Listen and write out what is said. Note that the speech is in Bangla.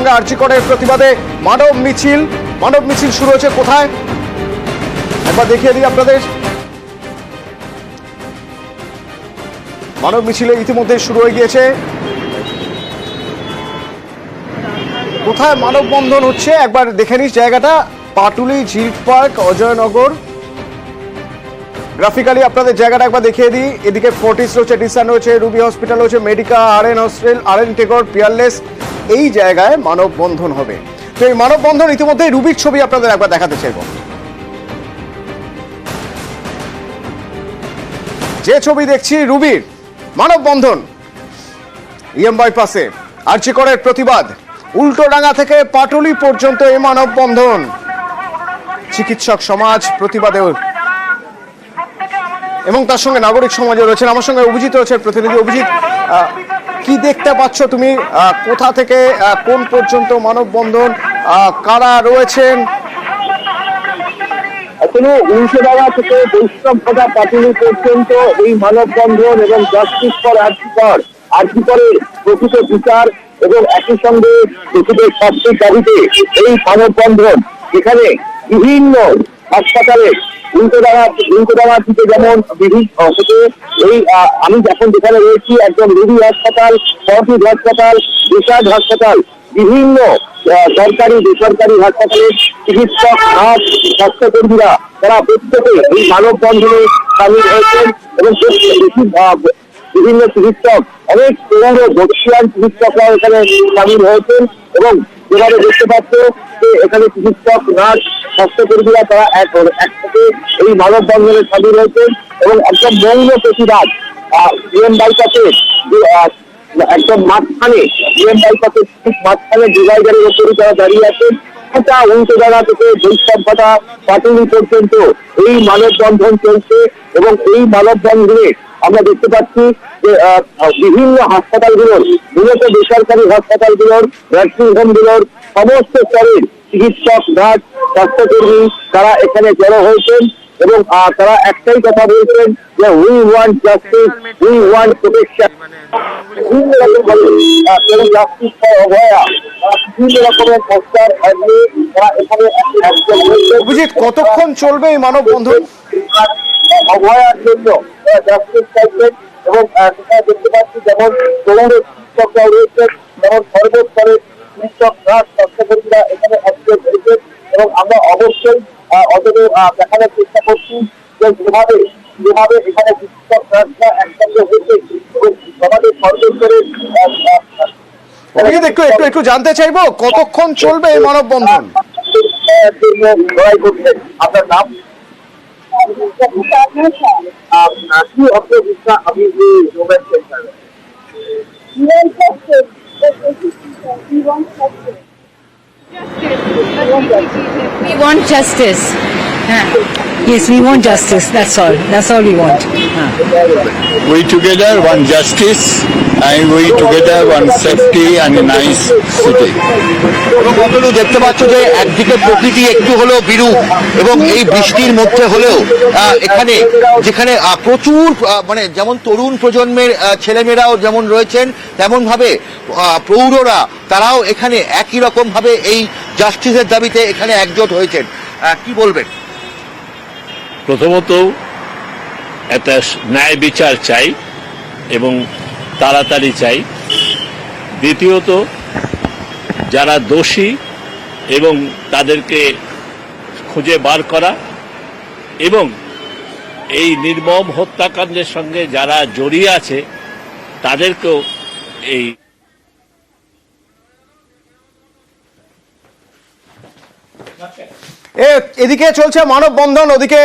সঙ্গে আরজি করের প্রতিবাদে মানব মিছিল শুরু হয়েছে কোথায় একবার দেখিয়ে দিই আপনাদের। মানব মিছিলে ইতিমধ্যে শুরু হয়ে গিয়েছে। কোথায় মানববন্ধন হচ্ছে একবার দেখে নিস জায়গাটা, পাটুলি, ঝিল পার্ক, অজয়নগর। গ্রাফিক্যালি আপনাদের জায়গাটা একবার দেখিয়ে দিই। এদিকে ফোর্টিস রয়েছে, ডিসান রয়েছে, রুবি হসপিটাল রয়েছে, মেডিকা, আরএন টেকর, পিয়ারলেস। এই জায়গায় মানববন্ধন হবে। তো এই মানববন্ধন ইতিমধ্যে রুবির ছবি আপনাদের একবার দেখাতে চাইব। যে ছবি দেখছি রুবির মানববন্ধন ইএম বাইপাসে আরজি করের প্রতিবাদ, উল্টোডাঙ্গা থেকে পাটুলি পর্যন্ত এই মানববন্ধন। চিকিৎসক সমাজ প্রতিবাদে এবং তার সঙ্গে নাগরিক সমাজও রয়েছেন। আমার সঙ্গে অভিজিৎ রয়েছে, প্রতিনিধি। অভিজিৎ, কি দেখতে পাচ্ছ তুমি? কোথা থেকে কোন পর্যন্ত মানববন্ধন, কারা রয়েছেন? আসলে উল্টোডাঙ্গা থেকে বৈষ্ণবঘাটা পাটুলি পর্যন্ত এই মানববন্ধন এবং জাস্টিস ফর আরজিকরের প্রকৃত বিচার এবং একই সঙ্গে দোষীদের শাস্তির দাবিতে এই মানববন্ধন, যেখানে বিভিন্ন হাসপাতালে উল্টোডাঙ্গা থেকে যেমন বিভিন্ন এই আমি যখন যেখানে রয়েছি একদম রুবি হাসপাতাল, ফরটিস হাসপাতাল, রিসার্চ হাসপাতাল, বিভিন্ন সরকারি বেসরকারি হাসপাতালের চিকিৎসক, নার্স, স্বাস্থ্যকর্মীরা তারা প্রত্যেকে এই মানববন্ধনে সামিল হয়েছেন এবং বিভিন্ন চিকিৎসক, অনেক পুরনো বর্ষিয়ান চিকিৎসকরাও এখানে সামিল হয়েছেন এবং যেভাবে দেখতে পাচ্ছ যে এখানে চিকিৎসক, নার্স, স্বাস্থ্যকর্মীরা তারা একসাথে এই মানববন্ধনে সামিল হয়েছেন এবং একদম মৌন প্রতিবাদ ইএম বাইপাসে একদম মাঝখানে ঠিক মাঝখানে ডিভাইডারের উপরে তারা দাঁড়িয়ে আছেন। এটা উল্টোডাঙ্গা থেকে বৈষ্ণবঘাটা পাটুলি পর্যন্ত এই মানববন্ধন চলছে এবং এই মানববন্ধনে আমরা দেখতে পাচ্ছি যে বিভিন্ন হাসপাতালগুলোর, মূলত বেসরকারি হাসপাতালগুলোর, নার্সিং হোমগুলোর সমস্ত স্তরের চিকিৎসক, নার্স, স্বাস্থ্যকর্মী তারা এখানে জড়ো হয়েছেন এবং তারা একটাই কথা বলছেন যে we want justice, we want protection. বিভিন্ন রকম জাস্টিস ফর অভয়া, বিভিন্ন রকমের পোস্টার নিয়ে তারা এখানে। অভিজিৎ, কতক্ষণ চলবে এই মানববন্ধন? অভয়ার জন্য জাস্টিস চাইছেন এবং সেখানে দেখতে পাচ্ছি যেমন তরুণ চিকিৎসকরা রয়েছেন, যেমন সর্বস্তরের চিকিৎসক, নার্স, স্বাস্থ্যকর্মীরা এখানে একযোগ হয়েছেন এবং আমরা অবশ্যই দেখানোর চেষ্টা করছি যে যেভাবে এখানে চিকিৎসক, নার্সরা একসঙ্গে হয়েছে এবং সমাজের সর্বস্তরের। অভিজিৎ, একটু জানতে চাইবো কতক্ষণ চলবে এই মানববন্ধন? লড়াই করছেন। আপনার নাম কি? অর্থ বিশ্বাস, আমি mobile centre. We want justice. Yes, we want justice. That's all. That's all we want. We together want justice and we together want safety and a nice city. বন্ধু, দেখতে পাচ্ছ যে একদিকে প্রকৃতি একটু হলেও বিরূপ এবং এই বৃষ্টির মধ্যে হলেও এখানে যেখানে প্রচুর মানে যেমন তরুণ প্রজন্মের ছেলেমেয়েরাও যেমন রয়েছেন, তেমন ভাবে প্রৌঢ়রা তারাও এখানে একই রকম ভাবে এই জাস্টিসের দাবিতে এখানে একজোট হয়েছেন। কি বলবেন? প্রথমত একটা ন্যায় বিচার চাই এবং তাড়াতাড়ি চাই। দ্বিতীয়ত যারা দোষী এবং তাদেরকে খুঁজে বার করা এবং এই নির্মম হত্যাকাণ্ডের সঙ্গে যারা জড়িয়ে আছে তাদেরকেও এই এদিকে চলছে মানববন্ধন, ওদিকে